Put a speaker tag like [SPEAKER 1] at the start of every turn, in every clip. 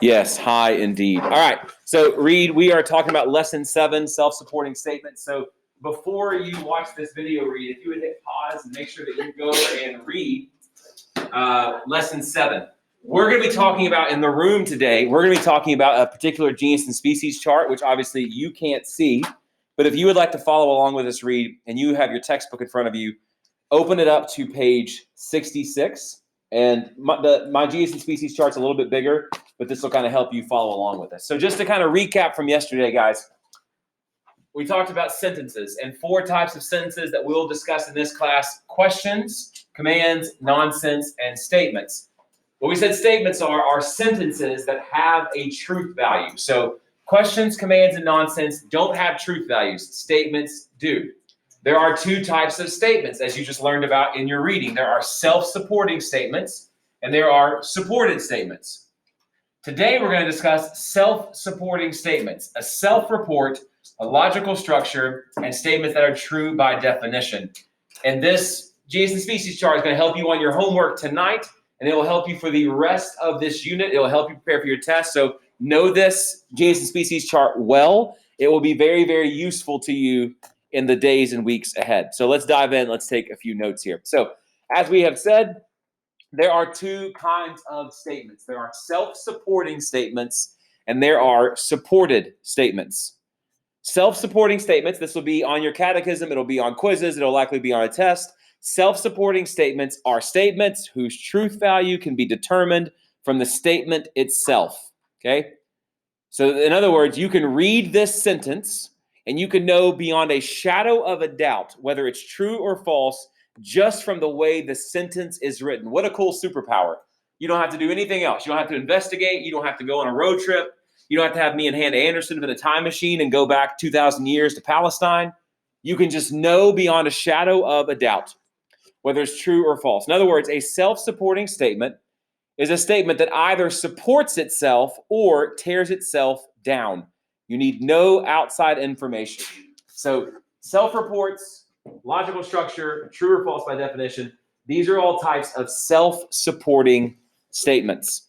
[SPEAKER 1] Yes, hi indeed. All right. So, Reed, we are talking about Lesson 7, self-supporting statements. So, before you watch this video, Reed, if you would hit pause and make sure that you go and read Lesson 7. We're going to be talking about, in the room today, we're going to be talking about a particular genus and species chart, which obviously you can't see. But if you would like to follow along with us, Reed, and you have your textbook in front of you, open it up to page 66. And my genus and species chart's a little bit bigger, but this will kind of help you follow along with us. So just to kind of recap from yesterday, guys, we talked about sentences and 4 types of sentences that we'll discuss in this class: questions, commands, nonsense, and statements. What we said statements are sentences that have a truth value. So questions, commands, and nonsense don't have truth values. Statements do. There are 2 types of statements, as you just learned about in your reading. There are self-supporting statements, and there are supported statements. Today, we're going to discuss self-supporting statements, a self-report, a logical structure, and statements that are true by definition. And this genus and species chart is going to help you on your homework tonight, and it will help you for the rest of this unit. It will help you prepare for your test. So know this genus and species chart well. It will be very, very useful to you in the days and weeks ahead. So let's dive in. Let's take a few notes here. So as we have said, there are 2 kinds of statements. There are self-supporting statements and there are supported statements. Self-supporting statements, this will be on your catechism. It'll be on quizzes. It'll likely be on a test. Self-supporting statements are statements whose truth value can be determined from the statement itself. Okay? So in other words, you can read this sentence and you can know beyond a shadow of a doubt whether it's true or false just from the way the sentence is written. What a cool superpower. You don't have to do anything else. You don't have to investigate. You don't have to go on a road trip. You don't have to have me and Hannah Anderson in a time machine and go back 2,000 years to Palestine. You can just know beyond a shadow of a doubt whether it's true or false. In other words, a self-supporting statement is a statement that either supports itself or tears itself down. You need no outside information. So self-reports, logical structure, true or false by definition, these are all types of self-supporting statements.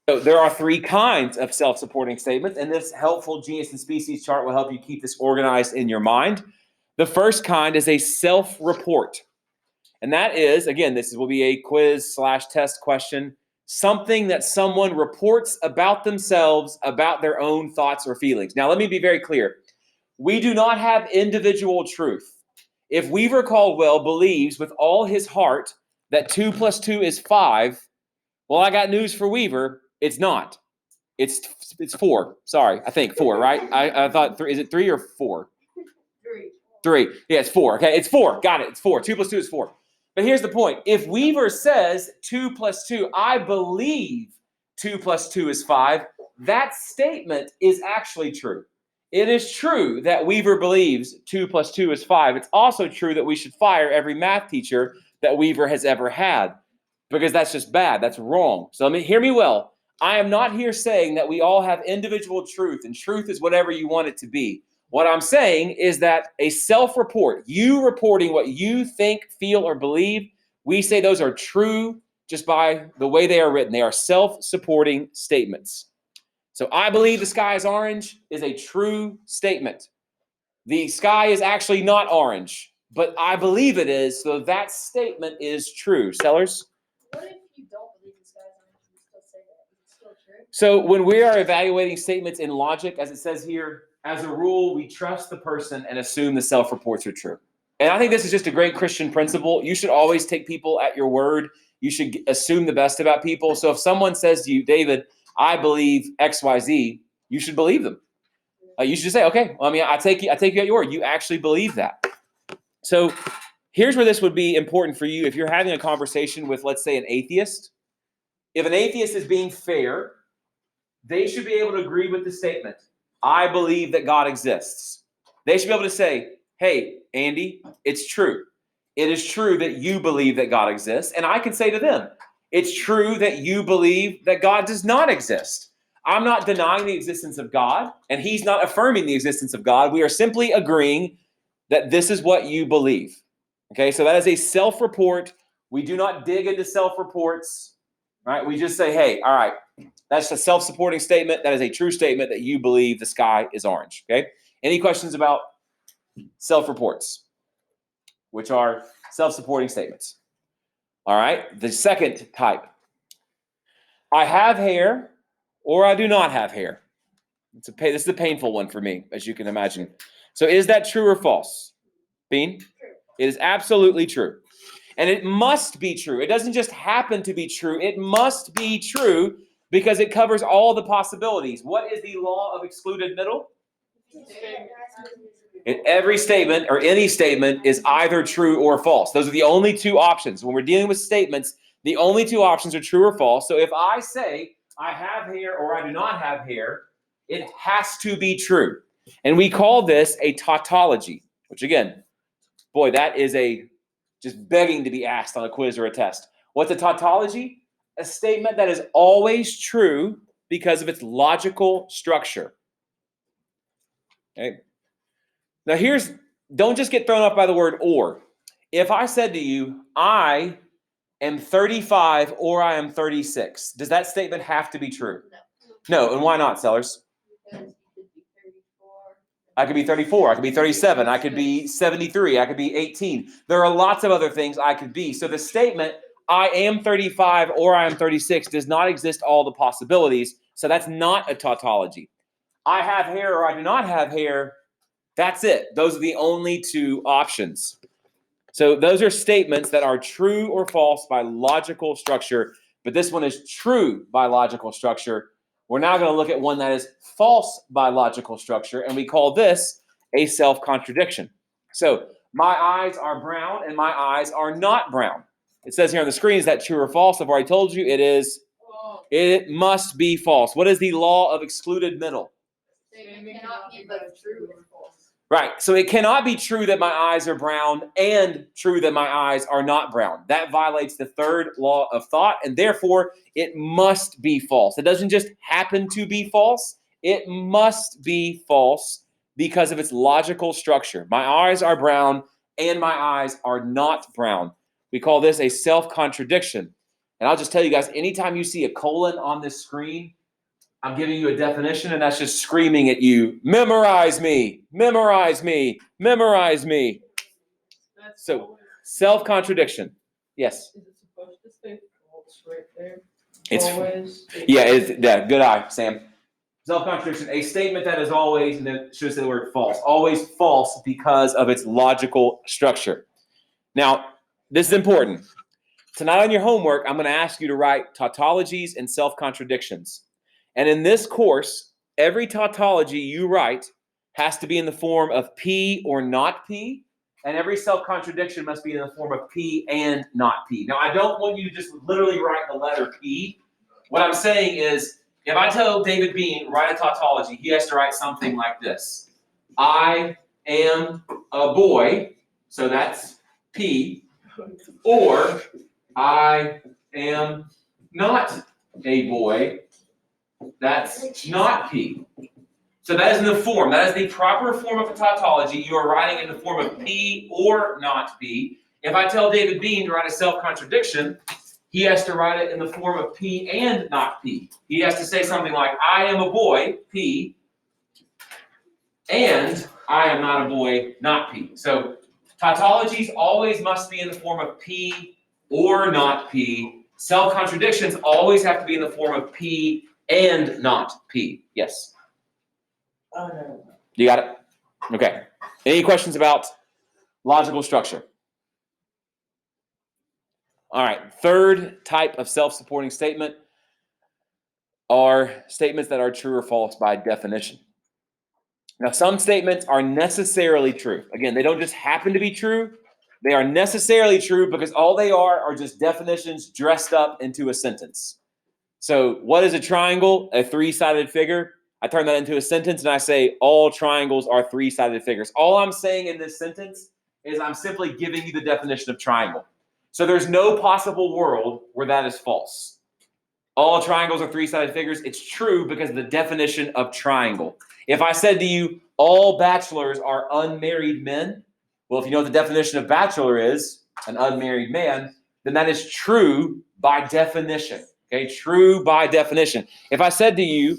[SPEAKER 1] So there are 3 kinds of self-supporting statements, and this helpful genus and species chart will help you keep this organized in your mind. The first kind is a self-report. And that is, again, will be a quiz/test question, something that someone reports about themselves, about their own thoughts or feelings. Now, let me be very clear. We do not have individual truth. If Weaver Caldwell believes with all his heart that 2 + 2 is 5, well, I got news for Weaver. It's not. It's 4. Sorry, I think 4, right? I thought 3. Is it 3 or 4? 3. Yeah, it's 4. Okay, it's 4. Got it. It's 4. 2 + 2 is 4. But here's the point. If Weaver says 2 + 2, I believe 2 + 2 is 5, that statement is actually true. It is true that Weaver believes 2 + 2 is 5. It's also true that we should fire every math teacher that Weaver has ever had, because that's just bad. That's wrong. So hear me well. I am not here saying that we all have individual truth, and truth is whatever you want it to be. What I'm saying is that a self-report, you reporting what you think, feel, or believe, we say those are true just by the way they are written. They are self-supporting statements. So I believe the sky is orange is a true statement. The sky is actually not orange, but I believe it is, so that statement is true. Sellers?
[SPEAKER 2] What if you don't believe the sky is orange and you still say that? Is it still true?
[SPEAKER 1] So when we are evaluating statements in logic, as it says here, as a rule, we trust the person and assume the self-reports are true. And I think this is just a great Christian principle. You should always take people at your word. You should assume the best about people. So if someone says to you, David, I believe XYZ, you should believe them. You should just say, okay, well, I take you at your word. You actually believe that. So here's where this would be important for you. If you're having a conversation with, let's say, an atheist, if an atheist is being fair, they should be able to agree with the statement. I believe that God exists. They should be able to say, hey, Andy, it's true. It is true that you believe that God exists. And I can say to them, it's true that you believe that God does not exist. I'm not denying the existence of God, and he's not affirming the existence of God. We are simply agreeing that this is what you believe. Okay, so that is a self-report. We do not dig into self-reports. right? We just say, hey, all right, that's a self-supporting statement. That is a true statement that you believe the sky is orange, okay? Any questions about self-reports, which are self-supporting statements? All right, the second type. I have hair or I do not have hair. This is a painful one for me, as you can imagine. So is that true or false? Bean?
[SPEAKER 2] True.
[SPEAKER 1] It is absolutely true. And it must be true. It doesn't just happen to be true. It must be true because it covers all the possibilities. What is the law of excluded middle? Every statement or any statement is either true or false. Those are the only two options. When we're dealing with statements, the only two options are true or false. So if I say I have hair or I do not have hair, it has to be true. And we call this a tautology, which again, boy, that is just begging to be asked on a quiz or a test. What's a tautology? A statement that is always true because of its logical structure. Okay. Now don't just get thrown off by the word or. If I said to you, I am 35 or I am 36, does that statement have to be true? No, and why not, Sellers?
[SPEAKER 2] Because you could be 34.
[SPEAKER 1] I could be 34, I could be 37, I could be 73, I could be 18. There are lots of other things I could be. So the statement, I am 35 or I am 36, does not exist all the possibilities. So that's not a tautology. I have hair or I do not have hair, that's it. Those are the only two options. So those are statements that are true or false by logical structure, but this one is true by logical structure. We're now going to look at one that is false by logical structure, and we call this a self-contradiction. So my eyes are brown and my eyes are not brown. It says here on the screen, is that true or false? I've already told you it is. It must be false. What is the law of excluded middle?
[SPEAKER 2] It cannot be both true and false.
[SPEAKER 1] Right. So it cannot be true that my eyes are brown and true that my eyes are not brown. That violates the third law of thought, and therefore it must be false. It doesn't just happen to be false. It must be false because of its logical structure. My eyes are brown and my eyes are not brown. We call this a self-contradiction. And I'll just tell you guys, anytime you see a colon on this screen, I'm giving you a definition, and that's just screaming at you, memorize me, memorize me, memorize me. So, self-contradiction. Yes?
[SPEAKER 3] Is it supposed to say false right there?
[SPEAKER 1] It's
[SPEAKER 3] Always?
[SPEAKER 1] yeah, good eye, Sam. Self-contradiction, a statement that is always, and then should say the word false, always false because of its logical structure. Now, this is important. Tonight on your homework, I'm going to ask you to write tautologies and self-contradictions. And in this course, every tautology you write has to be in the form of P or not P, and every self-contradiction must be in the form of P and not P. Now, I don't want you to just literally write the letter P. What I'm saying is, if I tell David Bean, write a tautology, he has to write something like this. I am a boy, so that's P, or I am not a boy, that's not P. So that is in the form. That is the proper form of a tautology. You are writing in the form of P or not P. If I tell David Bean to write a self-contradiction, he has to write it in the form of P and not P. He has to say something like, I am a boy, P, and I am not a boy, not P. So tautologies always must be in the form of P or not P. Self-contradictions always have to be in the form of P and not P. Yes?
[SPEAKER 3] Oh, no.
[SPEAKER 1] You got it? Okay. Any questions about logical structure? All right. Third type of self-supporting statement are statements that are true or false by definition. Now, some statements are necessarily true. Again, they don't just happen to be true. They are necessarily true because all they are just definitions dressed up into a sentence. So what is a triangle? A three-sided figure. I turn that into a sentence and I say all triangles are three-sided figures. All I'm saying in this sentence is I'm simply giving you the definition of triangle. So there's no possible world where that is false. All triangles are three-sided figures. It's true because of the definition of triangle. If I said to you, all bachelors are unmarried men, well, if you know what the definition of bachelor is, an unmarried man, then that is true by definition. Okay, true by definition. If I said to you,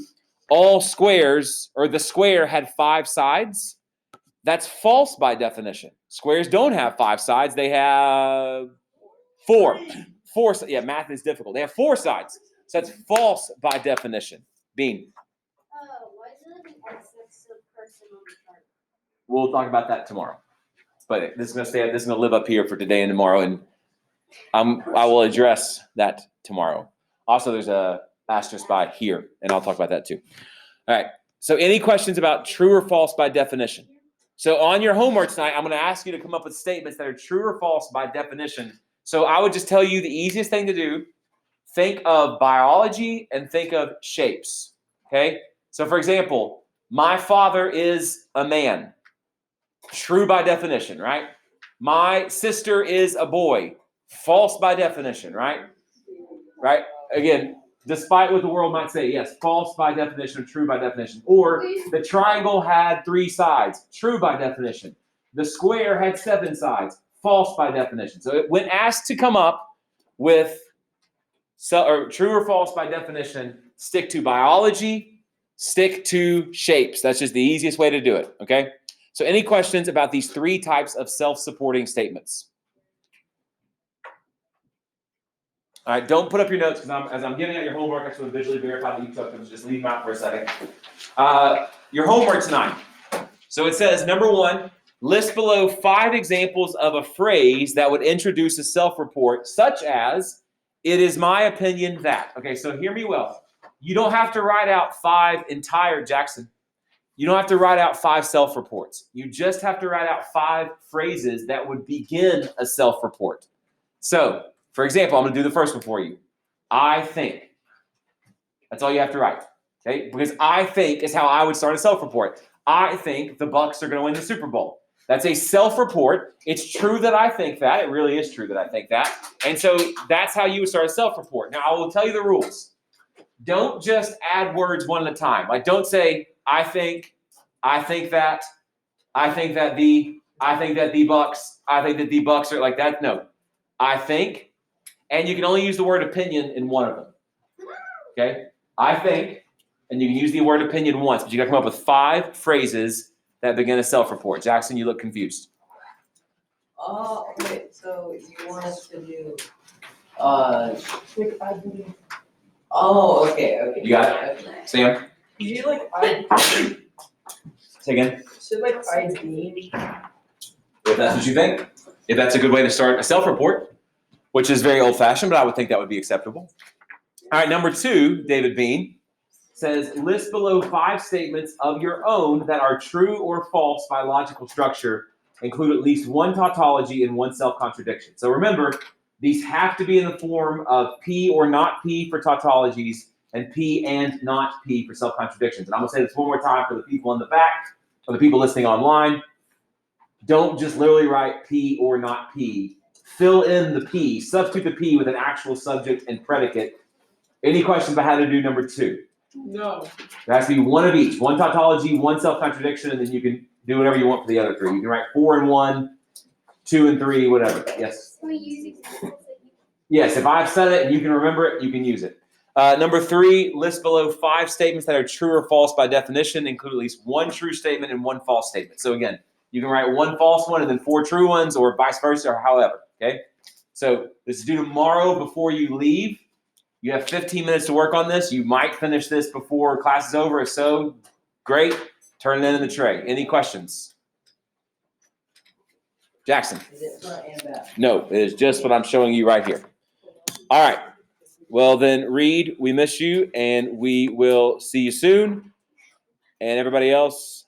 [SPEAKER 1] all squares, or the square had 5 sides, that's false by definition. Squares don't have 5 sides. They have 4. 4. Yeah, math is difficult. They have 4 sides. So that's false by definition. Bean.
[SPEAKER 2] Why is it an excessive person on the chart?
[SPEAKER 1] We'll talk about that tomorrow. But this is going to stay. This is going to live up here for today and tomorrow, and I will address that tomorrow. Also, there's a asterisk by here, and I'll talk about that too. All right. So, any questions about true or false by definition? So, on your homework tonight, I'm going to ask you to come up with statements that are true or false by definition. So, I would just tell you the easiest thing to do: think of biology and think of shapes. Okay. So, for example, my father is a man. True by definition, right? My sister is a boy. False by definition, right? Right? Again, despite what the world might say, yes, false by definition, true by definition. Or the triangle had 3 sides. True by definition. The square had 7 sides. False by definition. So when asked to come up with true or false by definition, stick to biology, stick to shapes. That's just the easiest way to do it, okay? So any questions about these 3 types of self-supporting statements? All right, don't put up your notes because as I'm giving out your homework, I just want to visually verify that you took them. Just leave them out for a second. Your homework tonight. So it says, number 1, list below 5 examples of a phrase that would introduce a self-report, such as, it is my opinion that. Okay, so hear me well. You don't have to write out 5 entire, Jackson. You don't have to write out 5 self-reports. You just have to write out 5 phrases that would begin a self-report. So, for example, I'm going to do the first one for you. I think. That's all you have to write. Okay? Because I think is how I would start a self-report. I think the Bucks are going to win the Super Bowl. That's a self-report. It's true that I think that. It really is true that I think that. And so that's how you would start a self-report. Now, I will tell you the rules. Don't just add words one at a time. Like, don't say, I think that the Bucks are like that. No. I think, and you can only use the word opinion in one of them. Okay? I think, and you can use the word opinion once, but you got to come up with 5 phrases that begin a self-report. Jackson, you look confused.
[SPEAKER 3] Oh, okay, so you want us to do,
[SPEAKER 2] Like, I believe.
[SPEAKER 3] oh, okay.
[SPEAKER 1] You got it?
[SPEAKER 3] Okay.
[SPEAKER 1] Sam?
[SPEAKER 3] You do like ID,
[SPEAKER 1] Say again.
[SPEAKER 3] should like ID.
[SPEAKER 1] If that's what you think. If that's a good way to start a self-report, which is very old-fashioned, but I would think that would be acceptable. All right, number 2, David Bean, says list below 5 statements of your own that are true or false by logical structure. Include at least 1 tautology and 1 self-contradiction. So remember, these have to be in the form of P or not P for tautologies and P and not P for self-contradictions. And I'm going to say this one more time for the people in the back, or the people listening online. Don't just literally write P or not P. Fill in the P. Substitute the P with an actual subject and predicate. Any questions about how to do number 2?
[SPEAKER 3] No.
[SPEAKER 1] There has to be 1 of each. 1 tautology, 1 self-contradiction, and then you can do whatever you want for the other 3. You can write 4 and 1, 2 and 3, whatever. Yes?
[SPEAKER 2] Can we use examples that you?
[SPEAKER 1] Yes, if I've said it and you can remember it, you can use it. Number 3, list below 5 statements that are true or false by definition. Include at least 1 true statement and 1 false statement. So again, you can write 1 false one and then 4 true ones, or vice versa, or however. Okay? So this is due tomorrow before you leave. You have 15 minutes to work on this. You might finish this before class is over. If so, great. Turn it in the tray. Any questions? Jackson?
[SPEAKER 3] Is it front and back?
[SPEAKER 1] No, it is just what I'm showing you right here. All right. Well, then, Reed, we miss you, and we will see you soon. And everybody else,